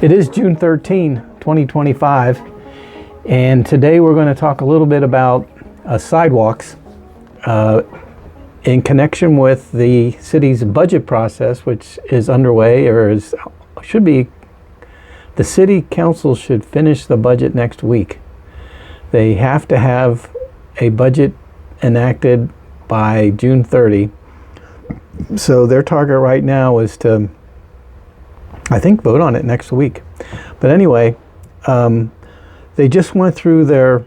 It is June 13, 2025, and today we're going to talk a little bit about sidewalks in connection with the city's budget process, which is underway, or should be. The city council should finish the budget next week. They have to have a budget enacted by June 30. So their target right now is to, I think, vote on it next week. But anyway, they just went through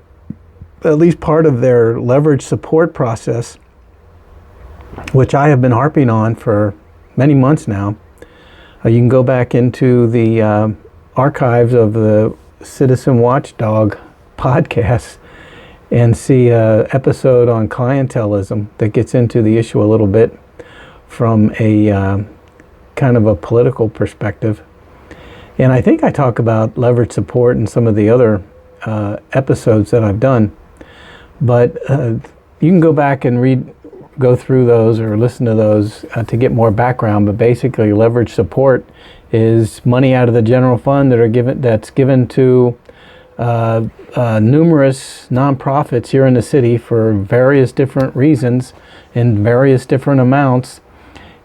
at least part of their leverage support process, which I have been harping on for many months now. You can go back into the archives of the Citizen Watchdog podcast and see an episode on clientelism that gets into the issue a little bit from a kind of a political perspective. And I think I talk about leverage support in some of the other episodes that I've done. But you can go back and go through those or listen to those to get more background. But basically, leverage support is money out of the general fund that's given to numerous nonprofits here in the city for various different reasons in various different amounts.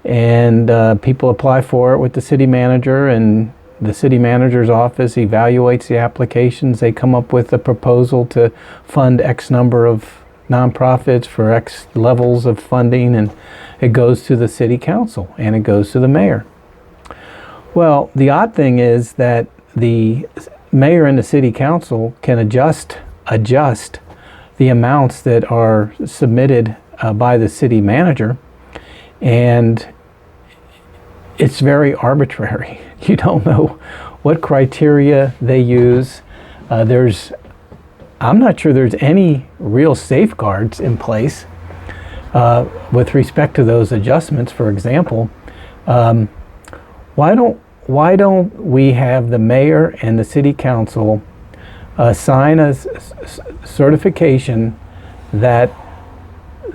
And people apply for it with the city manager, and the city manager's office evaluates the applications. They come up with a proposal to fund X number of nonprofits for X levels of funding, and it goes to the city council and it goes to the mayor. Well, the odd thing is that the mayor and the city council can adjust the amounts that are submitted by the city manager, and it's very arbitrary. You don't know what criteria they use. I'm not sure there's any real safeguards in place with respect to those adjustments. For example, why don't we have the mayor and the city council sign a certification that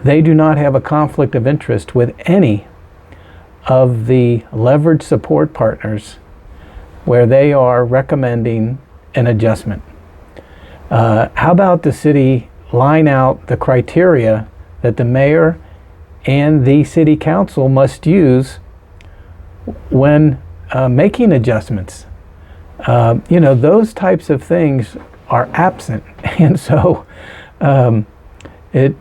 they do not have a conflict of interest with any of the leverage support partners where they are recommending an adjustment? How about the city line out the criteria that the mayor and the city council must use when making adjustments? Those types of things are absent. And so it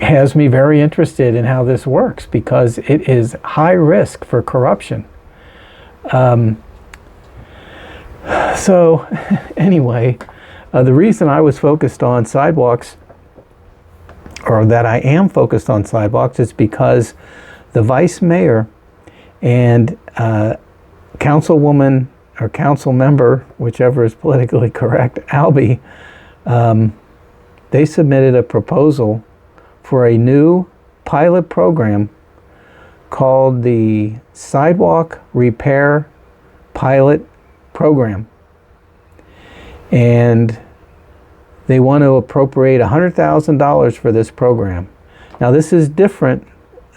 has me very interested in how this works, because it is high risk for corruption. So anyway, the reason I was focused on sidewalks, or that I am focused on sidewalks, is because the vice mayor and councilwoman or council member, whichever is politically correct, Albi, they submitted a proposal for a new pilot program called the Sidewalk Repair Pilot Program. And they want to appropriate $100,000 for this program. Now, this is different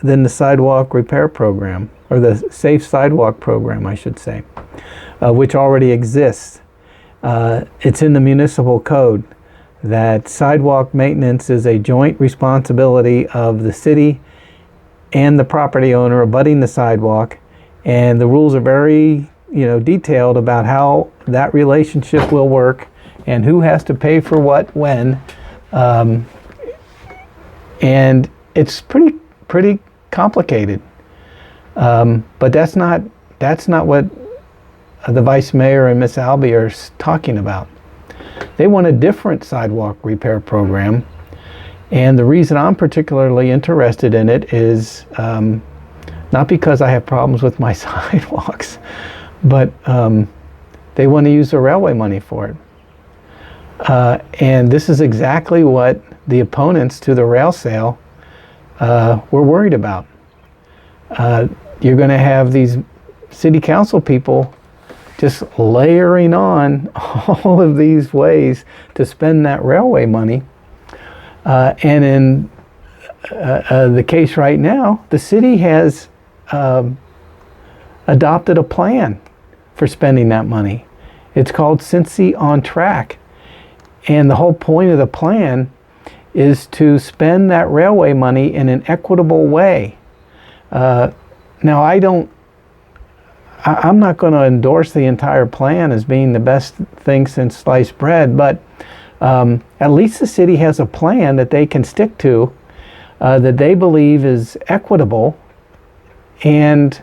than the Sidewalk Repair Program, or the Safe Sidewalk Program, I should say, which already exists. It's in the municipal code that sidewalk maintenance is a joint responsibility of the city and the property owner abutting the sidewalk, and the rules are very detailed about how that relationship will work and who has to pay for what when, and it's pretty complicated, but that's not what the vice mayor and Miss Albi are talking about. They want a different sidewalk repair program, and the reason I'm particularly interested in it is not because I have problems with my sidewalks, but they want to use the railway money for it. And this is exactly what the opponents to the rail sale were worried about. You're going to have these city council people just layering on all of these ways to spend that railway money. And in the case right now, the city has adopted a plan for spending that money. It's called Cincy on track. And the whole point of the plan is to spend that railway money in an equitable way. Now, I'm not going to endorse the entire plan as being the best thing since sliced bread, but at least the city has a plan that they can stick to, that they believe is equitable, and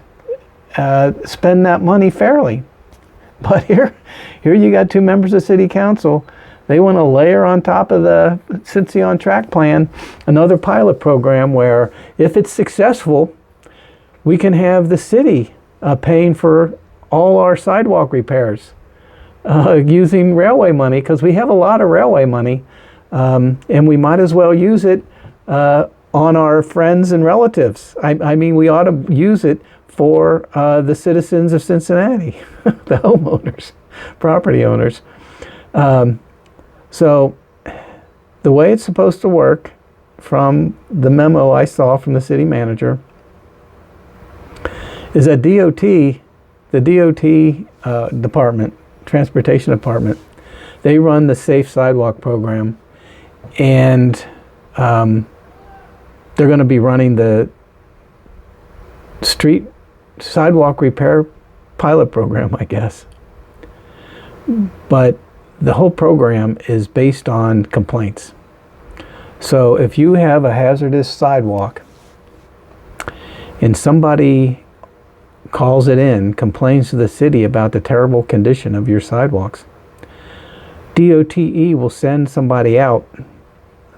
spend that money fairly. But here you got two members of city council. They want to layer on top of the Cincy on Track plan another pilot program where, if it's successful, we can have the city paying for all our sidewalk repairs using railway money, because we have a lot of railway money, and we might as well use it on our friends and relatives. I mean, we ought to use it for the citizens of Cincinnati, the homeowners, property owners. So the way it's supposed to work, from the memo I saw from the city manager, is that the DOT department, transportation department, they run the Safe Sidewalk program, and they're going to be running the Street Sidewalk Repair Pilot Program, I guess. But the whole program is based on complaints. So if you have a hazardous sidewalk and somebody calls it in, complains to the city about the terrible condition of your sidewalks, DOTE will send somebody out.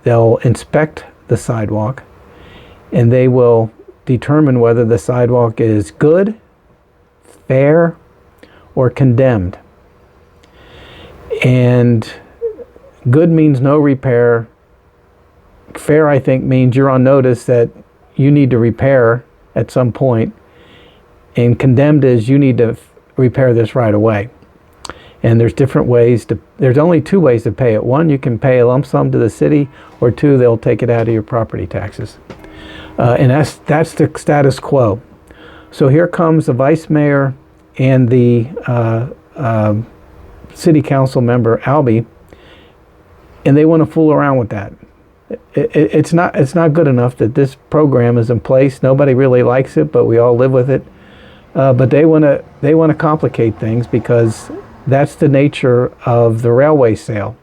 They'll inspect the sidewalk, and they will determine whether the sidewalk is good, fair, or condemned. And good means no repair. Fair, I think, means you're on notice that you need to repair at some point. And condemned is you need to repair this right away. And there's different ways there's only two ways to pay it. One, you can pay a lump sum to the city, or two, they'll take it out of your property taxes. And that's the status quo. So here comes the vice mayor and the city council member Albi, and they want to fool around with that. It's not good enough that this program is in place. Nobody really likes it, but we all live with it. But they want to complicate things, because that's the nature of the railway sale.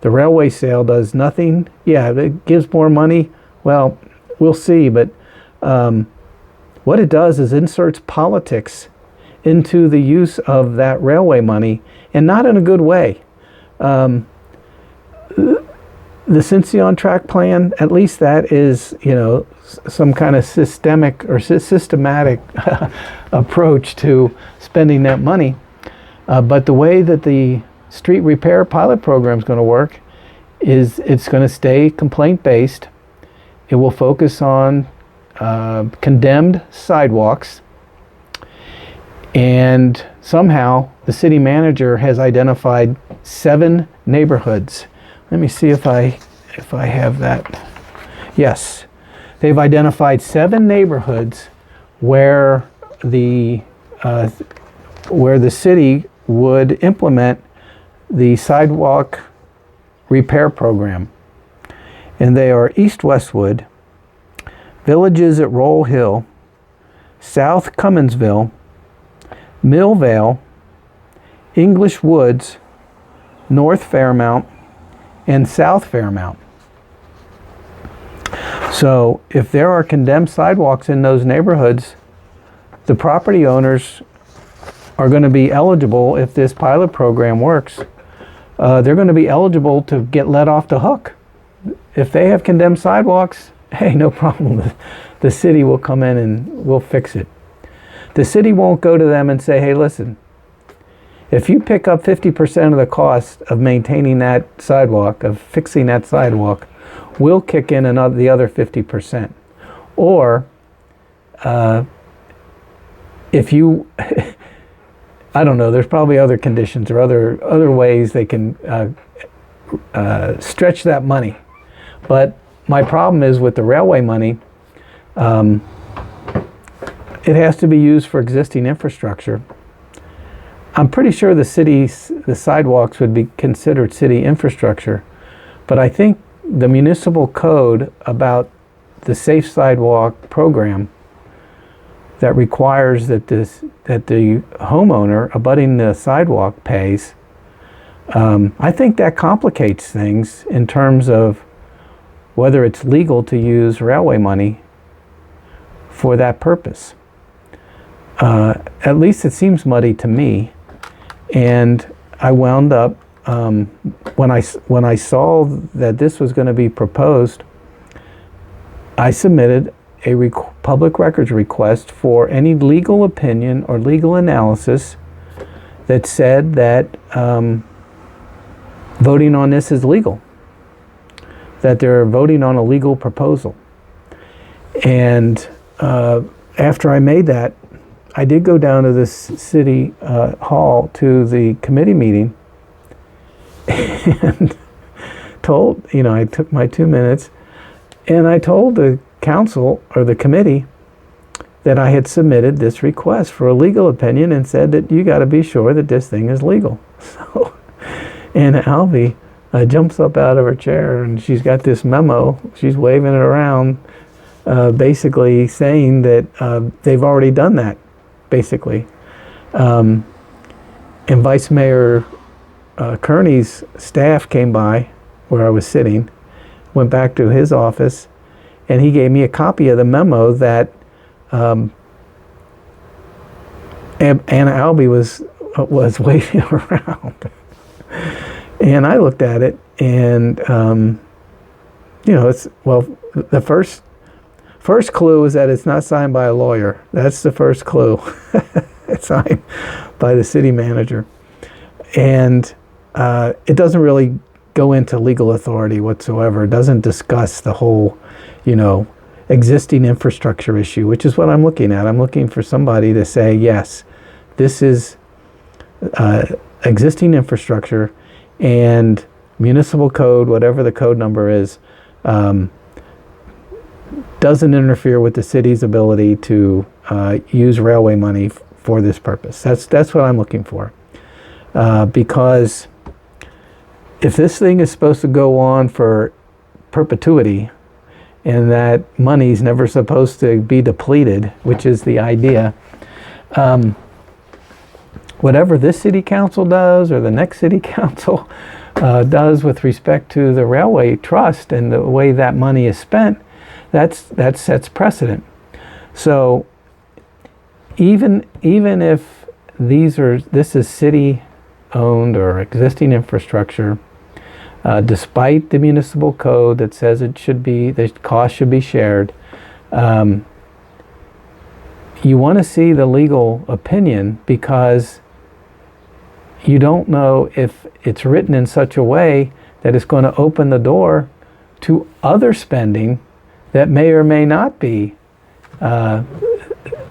The railway sale does nothing. Yeah, it gives more money. Well, we'll see. But what it does is inserts politics into the use of that railway money, and not in a good way. The Cincy on Track plan, at least that is, some kind of systematic approach to spending that money. But the way that the street repair pilot program is going to work is it's going to stay complaint-based. It will focus on condemned sidewalks. And somehow the city manager has identified 7 neighborhoods. Let me see if I have that. Yes, they've identified 7 neighborhoods where the city would implement the sidewalk repair program. And they are East Westwood, Villages at Roll Hill, South Cumminsville, Millvale, English Woods, North Fairmount, and South Fairmount. So if there are condemned sidewalks in those neighborhoods, the property owners are going to be eligible, if this pilot program works, they're going to be eligible to get let off the hook. If they have condemned sidewalks, hey, no problem. The city will come in and we'll fix it. The city won't go to them and say, hey, listen, if you pick up 50% of the cost of maintaining that sidewalk, of fixing that sidewalk, we'll kick in the other 50%. Or if you, I don't know, there's probably other conditions or other ways they can stretch that money. But my problem is with the railway money, it has to be used for existing infrastructure. I'm pretty sure the sidewalks would be considered city infrastructure, but I think the municipal code about the safe sidewalk program that requires that the homeowner abutting the sidewalk pays, I think that complicates things in terms of whether it's legal to use railway money for that purpose. At least it seems muddy to me. And I wound up, when I saw that this was going to be proposed, I submitted a public records request for any legal opinion or legal analysis that said that voting on this is legal, that they're voting on a legal proposal. And after I made that, I did go down to this city hall to the committee meeting and told, I took my 2 minutes and I told the council or the committee that I had submitted this request for a legal opinion and said that you got to be sure that this thing is legal. So, and Albi jumps up out of her chair and she's got this memo, she's waving it around, basically saying that they've already done that. Basically. And Vice Mayor Kearney's staff came by where I was sitting, went back to his office, and he gave me a copy of the memo that Anna Albi was waving around. And I looked at it, and it's, well, the first clue is that it's not signed by a lawyer. That's the first clue. It's signed by the city manager. And it doesn't really go into legal authority whatsoever. It doesn't discuss the whole, existing infrastructure issue, which is what I'm looking at. I'm looking for somebody to say, yes, this is existing infrastructure and municipal code, whatever the code number is, doesn't interfere with the city's ability to use railway money for this purpose. That's what I'm looking for. Because if this thing is supposed to go on for perpetuity and that money's never supposed to be depleted, which is the idea, whatever this city council does or the next city council does with respect to the railway trust and the way that money is spent, that sets precedent. So even if this is city owned or existing infrastructure, despite the municipal code that says the cost should be shared, you want to see the legal opinion because you don't know if it's written in such a way that it's going to open the door to other spending that may or may not be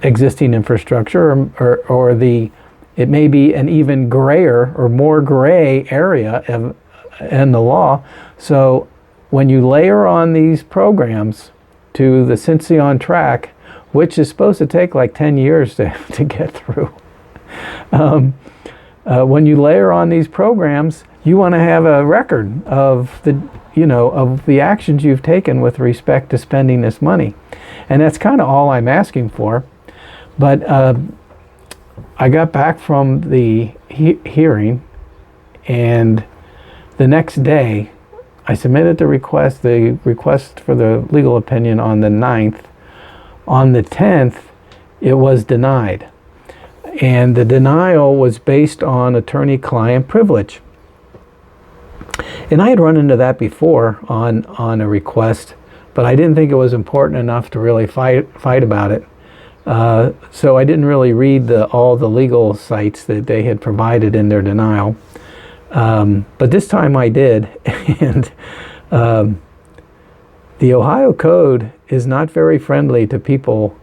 existing infrastructure, or it may be an even grayer or more gray area in the law. So when you layer on these programs to the Cincy on track, which is supposed to take like 10 years to get through, when you layer on these programs, you want to have a record of the actions you've taken with respect to spending this money. And that's kind of all I'm asking for. But I got back from the hearing, and the next day I submitted the request for the legal opinion on the 9th. On the 10th, it was denied. And the denial was based on attorney-client privilege. And I had run into that before on a request, but I didn't think it was important enough to really fight about it. So I didn't really read all the legal sites that they had provided in their denial. But this time I did. And the Ohio Code is not very friendly to people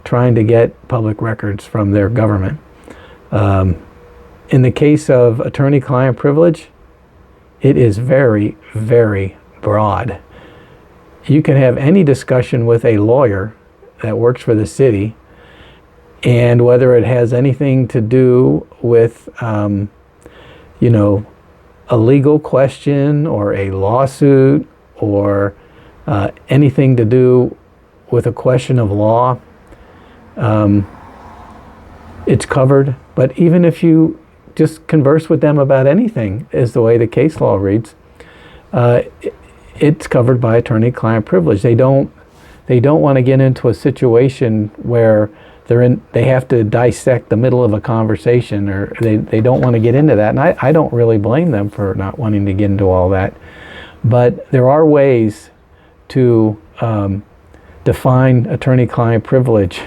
trying to get public records from their government. In the case of attorney-client privilege, it is very, very broad. You can have any discussion with a lawyer that works for the city, and whether it has anything to do with, a legal question or a lawsuit or anything to do with a question of law, it's covered. But even if you just converse with them about anything, is the way the case law reads, it's covered by attorney-client privilege. They don't want to get into a situation where they have to dissect the middle of a conversation, or they don't want to get into that. And I don't really blame them for not wanting to get into all that. But there are ways to define attorney-client privilege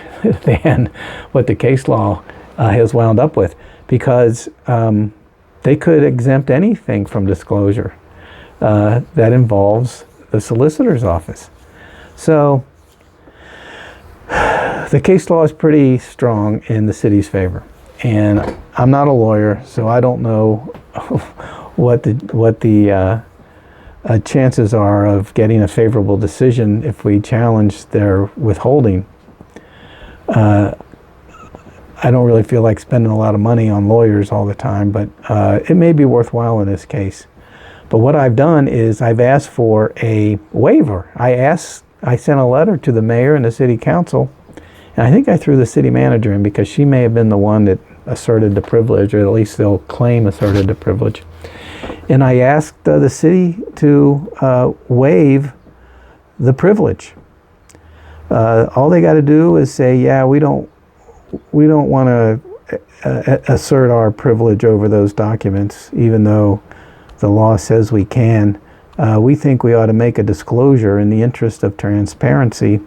than what the case law has wound up with, because they could exempt anything from disclosure that involves the solicitor's office. So the case law is pretty strong in the city's favor, and I'm not a lawyer, so I don't know what the chances are of getting a favorable decision if we challenge their withholding. I don't really feel like spending a lot of money on lawyers all the time, but it may be worthwhile in this case. But what I've done is I've asked for a waiver. I sent a letter to the mayor and the city council, and I think I threw the city manager in because she may have been the one that asserted the privilege, or at least they'll claim asserted the privilege. And I asked the city to waive the privilege. All they got to do is say, yeah, we don't want to assert our privilege over those documents, even though the law says we can. We think we ought to make a disclosure in the interest of transparency,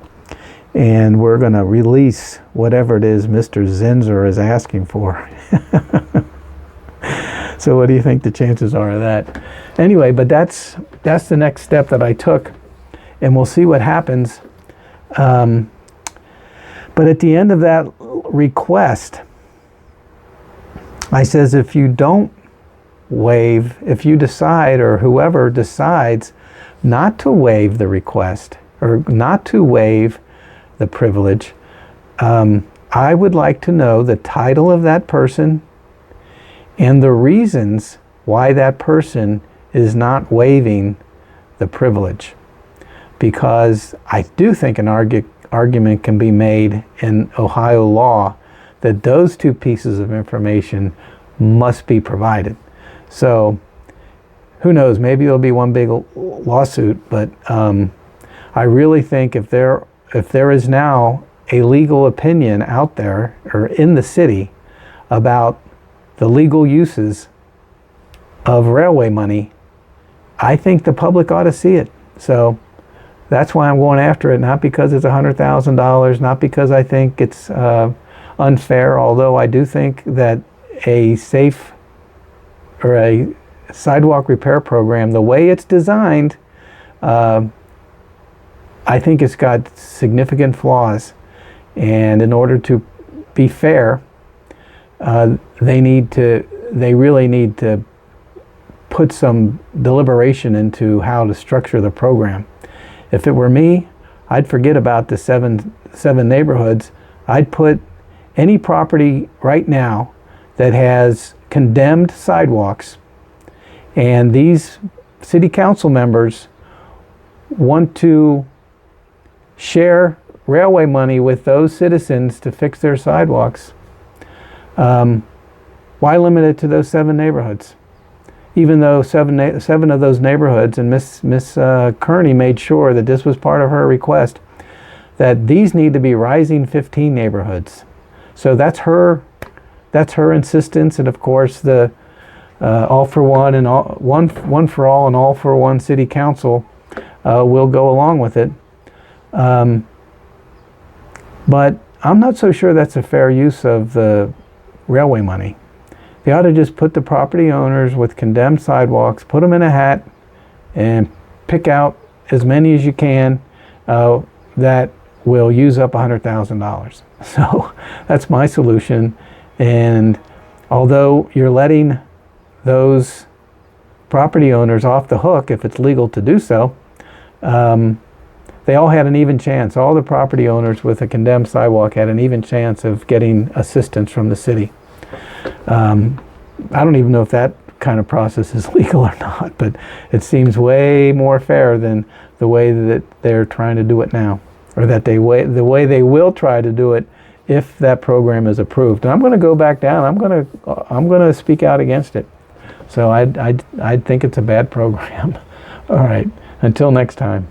and we're going to release whatever it is Mr. Zinser is asking for. So what do you think the chances are of that? Anyway, but that's the next step that I took, and we'll see what happens. But at the end of that request, I says, if you don't waive, if you decide, or whoever decides not to waive the request or not to waive the privilege, I would like to know the title of that person and the reasons why that person is not waiving the privilege. Because I do think an argument can be made in Ohio law that those two pieces of information must be provided. So who knows, maybe there'll be one big lawsuit, but I really think if there is now a legal opinion out there or in the city about the legal uses of railway money, I think the public ought to see it. So that's why I'm going after it, not because it's $100,000, not because I think it's unfair, although I do think that a safe or a sidewalk repair program, the way it's designed, I think it's got significant flaws. And in order to be fair, they really need to put some deliberation into how to structure the program. If it were me, I'd forget about the seven neighborhoods. I'd put any property right now that has condemned sidewalks, and these city council members want to share railway money with those citizens to fix their sidewalks, why limit it to those 7 neighborhoods? Even though seven of those neighborhoods, and Miss Kearney made sure that this was part of her request, that these need to be rising 15 neighborhoods. So that's her insistence, and of course the All for One and one for All and All for One City Council will go along with it. But I'm not so sure that's a fair use of the railway money. They ought to just put the property owners with condemned sidewalks, put them in a hat, and pick out as many as you can that will use up $100,000. So that's my solution. And although you're letting those property owners off the hook if it's legal to do so, they all had an even chance. All the property owners with a condemned sidewalk had an even chance of getting assistance from the city. I don't even know if that kind of process is legal or not, but it seems way more fair than the way that they're trying to do it now, or that the way they will try to do it if that program is approved. And I'm going to go back down. I'm going to speak out against it. So I think it's a bad program. All right. Until next time.